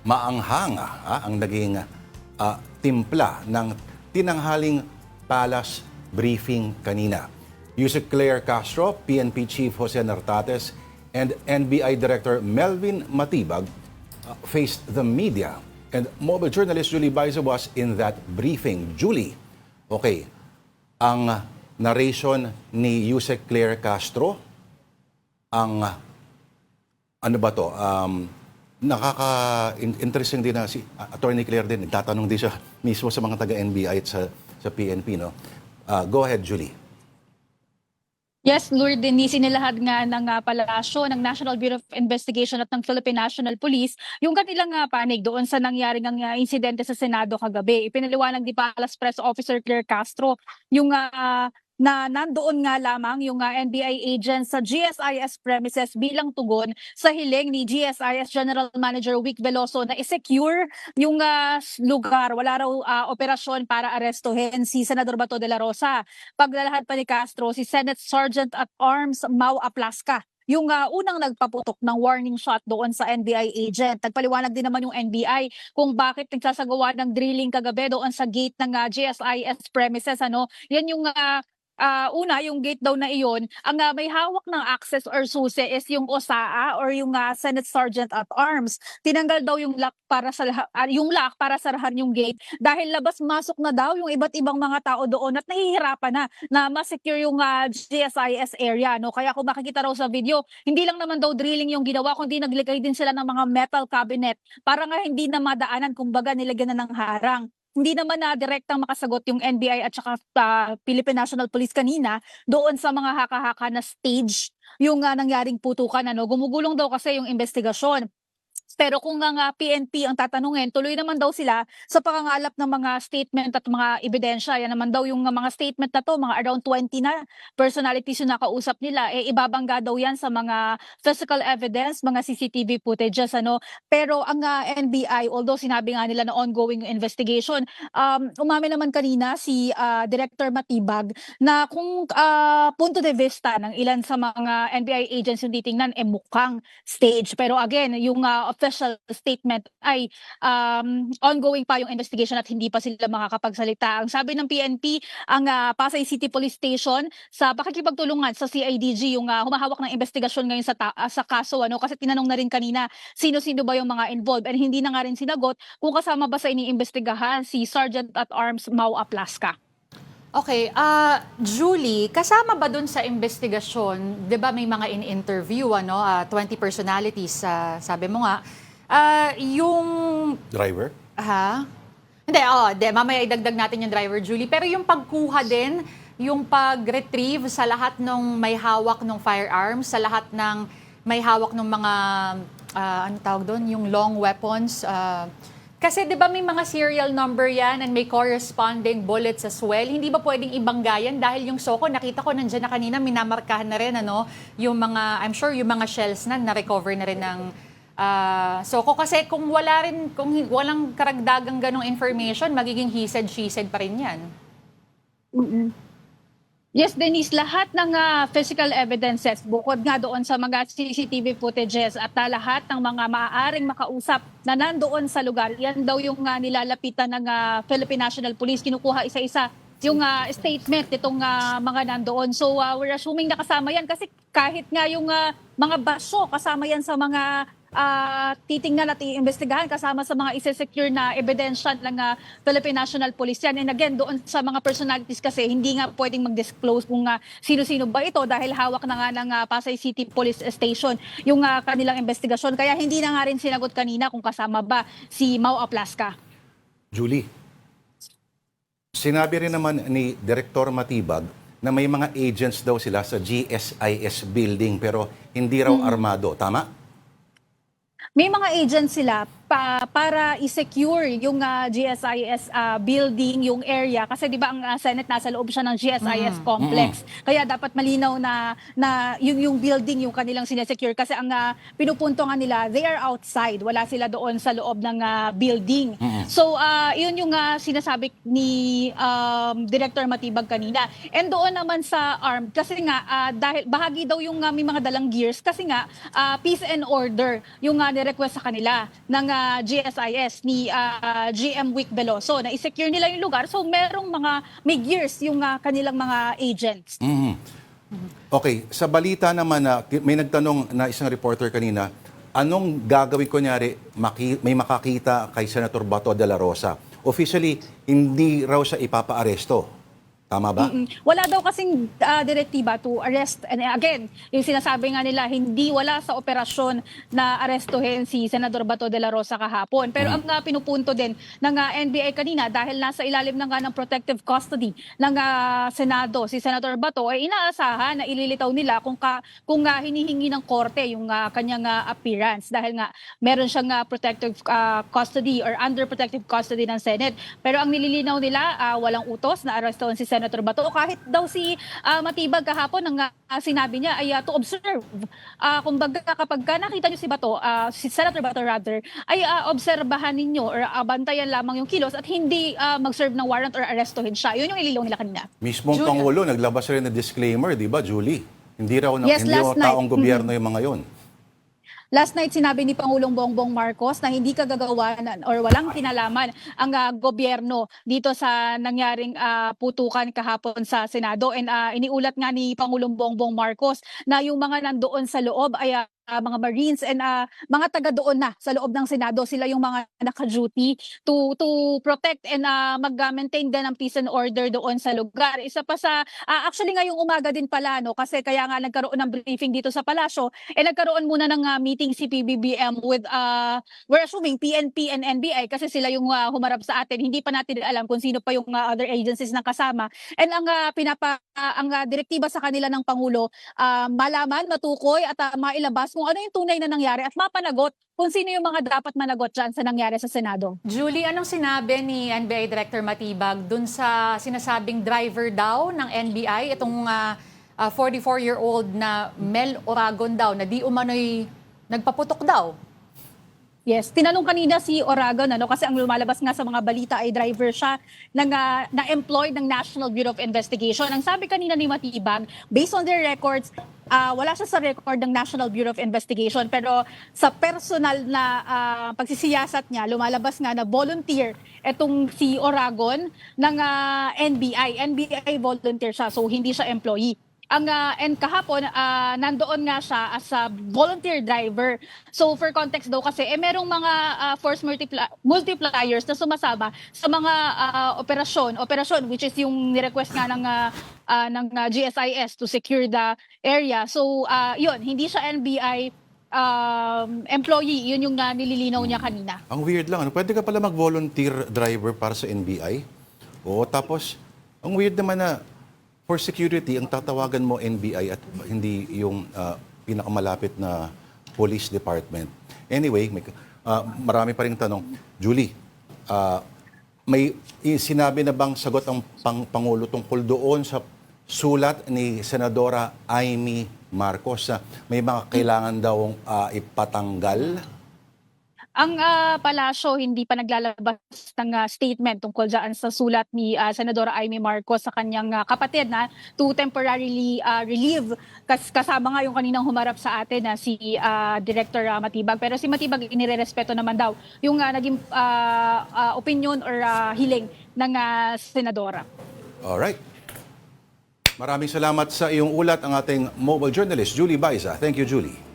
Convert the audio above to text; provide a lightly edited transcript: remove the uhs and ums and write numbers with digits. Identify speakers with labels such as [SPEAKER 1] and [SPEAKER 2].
[SPEAKER 1] maanghang ang naging timpla ng tinanghaling palace briefing kanina. Yusek Claire Castro, PNP Chief Jose Nartates, and NBI Director Melvin Matibag faced the media. And mobile journalist Julie Baiza was in that briefing. Julie, okay, ang narration ni Yusek Claire Castro, ang ano ba to, nakaka-interesting din na si Attorney Claire din, tatanong din siya mismo sa mga taga-NBI at sa PNP, no? Go ahead, Julie.
[SPEAKER 2] Yes, Lord Denise, inilahad nga ng palasyo ng National Bureau of Investigation at ng Philippine National Police yung kanilang panig doon sa nangyaring insidente sa Senado kagabi. Ipinaliwanag ni Palace Press Officer Claire Castro yung na nandoon nga lamang yung NBI agents sa GSIS premises bilang tugon sa hiling ni GSIS General Manager Vic Veloso na i-secure yung lugar. Wala raw operasyon para arestuhin si Senador Bato de la Rosa. Paglalahad pa ni Castro, si Senate Sergeant at Arms Mau Aplasca yung unang nagpaputok ng warning shot doon sa NBI agent. Nagpaliwanag din naman yung NBI kung bakit nagsasagawa ng drilling kagabi doon sa gate ng GSIS premises. Yan yung una, yung gate daw na iyon, ang may hawak ng access or susi is yung OSAA or yung Senate Sergeant at Arms. Tinanggal daw yung lock para sarahan yung gate dahil labas-masok na daw yung iba't ibang mga tao doon at nahihirapan na ma-secure yung GSIS area. No? Kaya kung makikita raw sa video, hindi lang naman daw drilling yung ginawa, kundi nagligay din sila ng mga metal cabinet para nga hindi na madaanan, kumbaga nilagyan na ng harang. Hindi naman na direktang makasagot yung NBI at saka Philippine National Police kanina doon sa mga haka-haka na stage yung nangyaring putukan. Gumugulong daw kasi yung investigasyon. Pero kung nga PNP ang tatanungin, tuloy naman daw sila sa pangangalap ng mga statement at mga ebidensya. Yan naman daw yung mga statement na to, mga around 20 na personalities yung nakausap nila. Ibabangga daw yan sa mga physical evidence, mga CCTV footages. Pero ang NBI, although sinabi nga nila na ongoing investigation, umamin naman kanina si Director Matibag na kung punto de vista ng ilan sa mga NBI agents yung titingnan, mukhang stage. Pero again, yung official statement ay ongoing pa yung investigation at hindi pa sila makakapagsalita. Ang sabi ng PNP, ang Pasay City Police Station sa pakikipagtulungan sa CIDG yung humahawak ng investigasyon ngayon sa kaso. Kasi tinanong na rin kanina sino-sino ba yung mga involved and hindi na nga rin sinagot kung kasama ba sa iniimbestigahan si Sergeant at Arms Mau Aplasca.
[SPEAKER 3] Okay, Julie, kasama ba dun sa investigasyon, 'di ba may mga in-interview 20 personalities, sabi mo nga, yung
[SPEAKER 1] Driver?
[SPEAKER 3] Hindi, mamaya idagdag natin yung driver, Julie, pero yung pagkuha din, yung pag-retrieve sa lahat ng may hawak ng firearms, sa lahat ng may hawak ng mga ano tawag doon, yung long weapons, kasi 'di ba may mga serial number yan and may corresponding bullets as well. Hindi ba pwedeng ibanggayan dahil yung Soko, nakita ko nandiyan na kanina, minamarkahan na rin yung mga, I'm sure yung mga shells na-recover na rin ng Soko. Kasi kung walang karagdagang ganong information, magiging he said, she said pa rin yan.
[SPEAKER 2] Yes, Denise, lahat ng physical evidences, bukod nga doon sa mga CCTV footages at lahat ng mga maaaring makausap na nandoon sa lugar, yan daw yung nilalapitan ng Philippine National Police. Kinukuha isa-isa yung statement nitong mga nandoon. So we're assuming na kasama yan kasi kahit nga yung mga baso, kasama yan sa mga titingnan at iimbestigahan kasama sa mga isa-secure na ebidensya ng Philippine National Police yan. And again, doon sa mga personalities kasi, hindi nga pwedeng mag-disclose kung sino-sino ba ito dahil hawak na nga ng Pasay City Police Station yung kanilang investigasyon. Kaya hindi na nga rin sinagot kanina kung kasama ba si Mau Aplasca.
[SPEAKER 1] Julie, sinabi rin naman ni Director Matibag na may mga agents daw sila sa GSIS building pero hindi raw armado. Tama?
[SPEAKER 2] May mga agents sila para i-secure yung GSIS building, yung area. Kasi di ba ang Senate nasa loob siya ng GSIS complex. Kaya dapat malinaw na yung building, yung kanilang sinesecure. Kasi ang pinupunto nga nila, they are outside. Wala sila doon sa loob ng building. So, yun yung sinasabi ni Director Matibag kanina. And doon naman sa armed, kasi nga, dahil bahagi daw yung may mga dalang gears, kasi nga, peace and order yung nirequest sa kanila ng GSIS ni GM Wick Veloso na i-secure nila yung lugar. So merong may gears yung kanilang mga agents.
[SPEAKER 1] Mhm. Okay, sa balita naman na may nagtanong na isang reporter kanina, anong gagawin kunyari may makakita kay Senator Bato de la Rosa? Officially, hindi raw siya ipapaaresto. Tama ba?
[SPEAKER 2] Wala daw kasing direktiba to arrest. And again, yung sinasabi nga nila, wala sa operasyon na arestuhin si Senador Bato de la Rosa kahapon. Pero ang pinupunto din ng NBI kanina, dahil nasa ilalim na nga ng protective custody ng Senado, si Senator Bato, ay inaasahan na ililitaw nila kung hinihingi ng korte yung kanyang appearance. Dahil nga meron siyang protective custody or under protective custody ng Senate. Pero ang nililinaw nila, walang utos na arestuhin si Senator Bato, o kahit daw si Matibag kahapon ang sinabi niya ay to observe. Kumbaga kapag nakita niyo si Bato, si Senator Bato rather, ay obserbahan ninyo or bantayan lamang yung kilos at hindi mag-serve ng warrant or arestuhin siya. Yun yung ililong nila kanina.
[SPEAKER 1] Mismong
[SPEAKER 3] Julia.
[SPEAKER 1] Pangulo, naglabas rin na disclaimer, di ba, Julie? Hindi raw
[SPEAKER 2] Yes,
[SPEAKER 1] hindi raw
[SPEAKER 2] last night.
[SPEAKER 1] taong gobyerno yung mga yon.
[SPEAKER 2] Last night sinabi ni Pangulong Bongbong Marcos na hindi kagagawa or walang kinalaman ang gobyerno dito sa nangyaring putukan kahapon sa Senado. And iniulat nga ni Pangulong Bongbong Marcos na yung mga nandoon sa loob ay mga Marines and mga taga doon na sa loob ng Senado, sila yung mga naka-duty to protect and mag-maintain din ng peace and order doon sa lugar. Isa pa sa actually ngayong umaga din pala, no, kasi kaya nga nagkaroon ng briefing dito sa palasyo, nagkaroon muna ng meeting si PBBM with we're assuming PNP and NBI kasi sila yung humarap sa atin. Hindi pa natin alam kung sino pa yung other agencies na kasama. And ang direktiba sa kanila ng Pangulo, malaman, matukoy at mailabas kung ano yung tunay na nangyari at mapanagot kung sino yung mga dapat managot dyan sa nangyari sa Senado.
[SPEAKER 3] Julie, anong sinabi ni NBI Director Matibag dun sa sinasabing driver daw ng NBI, itong 44-year-old na Mel Oragon daw, na di umano'y nagpaputok daw?
[SPEAKER 2] Yes, tinanong kanina si Oragon kasi ang lumalabas nga sa mga balita ay driver siya na employed ng National Bureau of Investigation. Ang sabi kanina ni Matibag, based on their records, wala siya sa record ng National Bureau of Investigation, pero sa personal na pagsisiyasat niya, lumalabas nga na volunteer etong si Oragon ng NBI. NBI volunteer siya, so hindi siya employee. And kahapon, nandoon nga siya as a volunteer driver. So for context daw kasi, merong mga force multipliers na sumasama sa mga operasyon which is yung nirequest nga ng GSIS to secure the area. So yun, hindi siya NBI employee, yun yung nililinaw niya kanina.
[SPEAKER 1] Ang weird lang, pwede ka pala mag-volunteer driver para sa NBI? O tapos, ang weird naman na for security, ang tatawagan mo NBI at hindi yung pinakamalapit na police department. Anyway, marami pa rin tanong. Julie, may sinabi na bang sagot ang Pangulo tungkol doon sa sulat ni Senadora Amy Marcos na may mga kailangan daw ipatanggal?
[SPEAKER 2] Ang palasyo hindi pa naglalabas ng statement tungkol dyan sa sulat ni Senadora Amy Marcos sa kanyang kapatid na to temporarily relieve kasama nga yung kaninang humarap sa atin na si Director Matibag. Pero si Matibag inirerespeto naman daw yung naging opinion or hiling ng Senadora.
[SPEAKER 1] Alright. Maraming salamat sa iyong ulat ang ating mobile journalist, Julie Baiza. Thank you, Julie.